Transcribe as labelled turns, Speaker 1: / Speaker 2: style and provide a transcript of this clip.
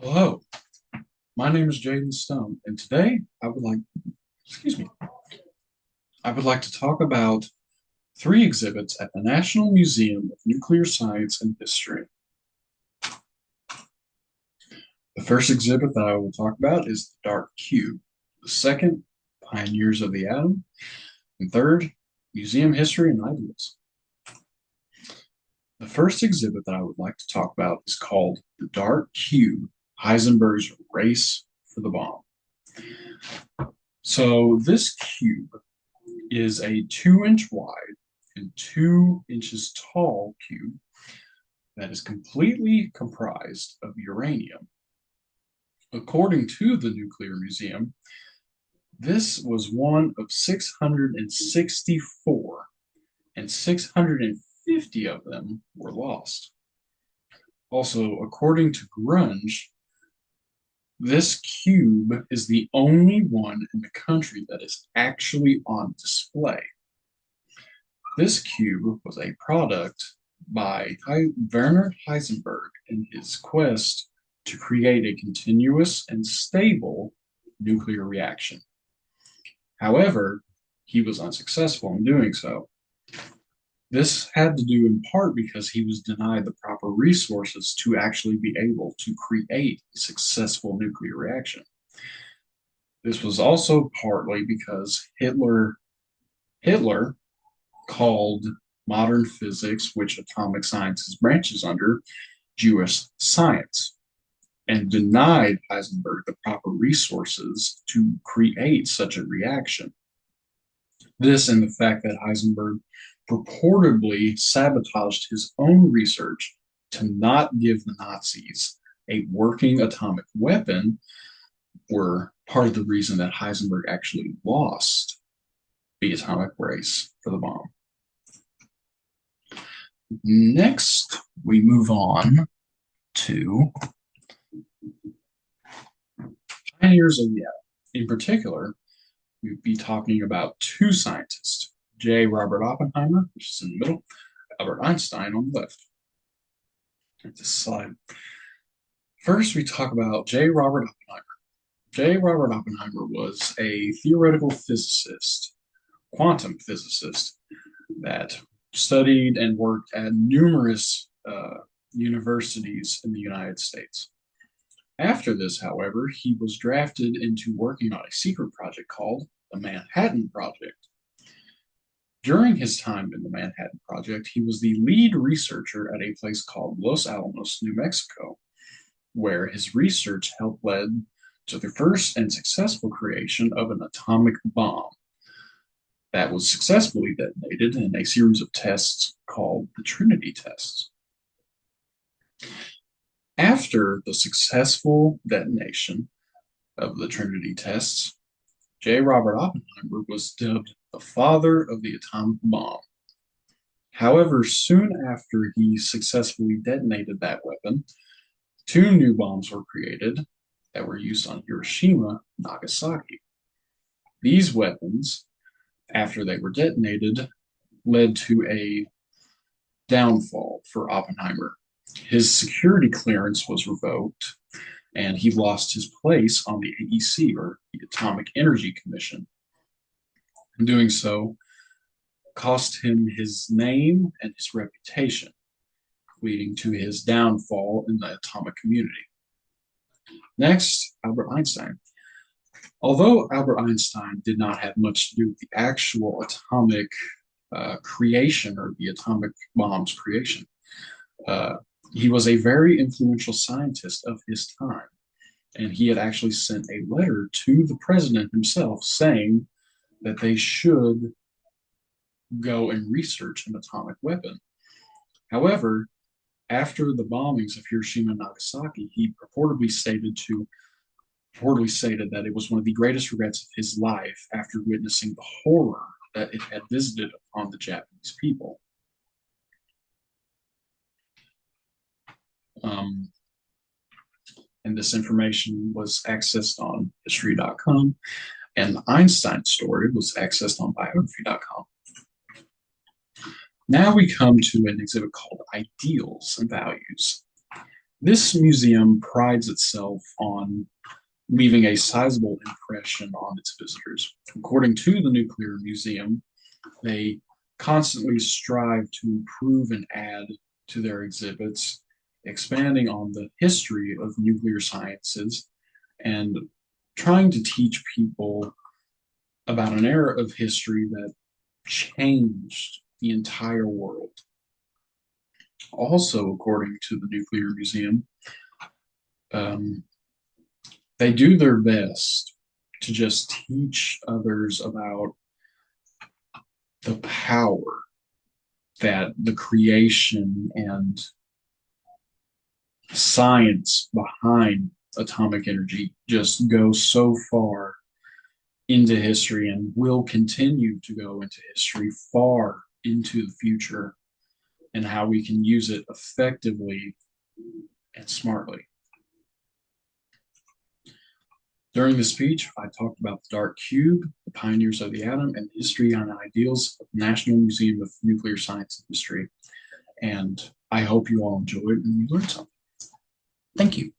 Speaker 1: Hello, my name is Jaden Stone, and today excuse me, I would like to talk about three exhibits at the National Museum of Nuclear Science and History. The first exhibit that I will talk about is the Dark Cube. The second, Pioneers of the Atom. And third, Museum History and Ideas. The first exhibit that I would like to talk about is called The Dark Cube, Heisenberg's Race for the Bomb. So this cube is a 2-inch wide and 2 inches tall cube that is completely comprised of uranium. According to the Nuclear Museum, this was one of 664, and 650 of them were lost. Also, according to Grunge, this cube is the only one in the country that is actually on display. This cube was a product by Werner Heisenberg in his quest to create a continuous and stable nuclear reaction. However, he was unsuccessful in doing so. This had to do in part because he was denied the proper resources to actually be able to create a successful nuclear reaction. This was also partly because Hitler called modern physics, which atomic sciences branches under, Jewish science, and denied Heisenberg the proper resources to create such a reaction. This and the fact that Heisenberg purportedly sabotaged his own research to not give the Nazis a working atomic weapon were part of the reason that Heisenberg actually lost the atomic race for the bomb. Next, we move on to pioneers of the atom. In particular, we'd be talking about two scientists, J. Robert Oppenheimer, which is in the middle, Albert Einstein on the left. This slide. First, we talk about J. Robert Oppenheimer. J. Robert Oppenheimer was a theoretical physicist, quantum physicist, that studied and worked at numerous universities in the United States. After this, however, he was drafted into working on a secret project called the Manhattan Project. During his time in the Manhattan Project, he was the lead researcher at a place called Los Alamos, New Mexico, where his research helped lead to the first and successful creation of an atomic bomb that was successfully detonated in a series of tests called the Trinity tests. After the successful detonation of the Trinity tests, J. Robert Oppenheimer was dubbed the father of the atomic bomb. However, soon after he successfully detonated that weapon, two new bombs were created that were used on Hiroshima and Nagasaki. These weapons, after they were detonated, led to a downfall for Oppenheimer. His security clearance was revoked, and he lost his place on the AEC, or the Atomic Energy Commission. In doing so, cost him his name and his reputation, leading to his downfall in the atomic community. Next, Albert Einstein. Although Albert Einstein did not have much to do with the actual atomic creation or the atomic bomb's creation, he was a very influential scientist of his time. And he had actually sent a letter to the president himself saying that they should go and research an atomic weapon. However, after the bombings of Hiroshima and Nagasaki, he purportedly stated that it was one of the greatest regrets of his life after witnessing the horror that it had visited upon the Japanese people. And this information was accessed on history.com, and Einstein's story was accessed on biography.com. Now we come to an exhibit called Ideals and Values. This museum prides itself on leaving a sizable impression on its visitors. According to the Nuclear Museum, they constantly strive to improve and add to their exhibits, expanding on the history of nuclear sciences and trying to teach people about an era of history that changed the entire world. Also, according to the Nuclear Museum, um, they do their best to just teach others about the power that the creation and science behind atomic energy just goes so far into history and will continue to go into history far into the future, and how we can use it effectively and smartly. During the speech, I talked about the dark cube, the pioneers of the atom, and history and ideals of the National Museum of Nuclear Science and History. And I hope you all enjoyed and you learned something. Thank you.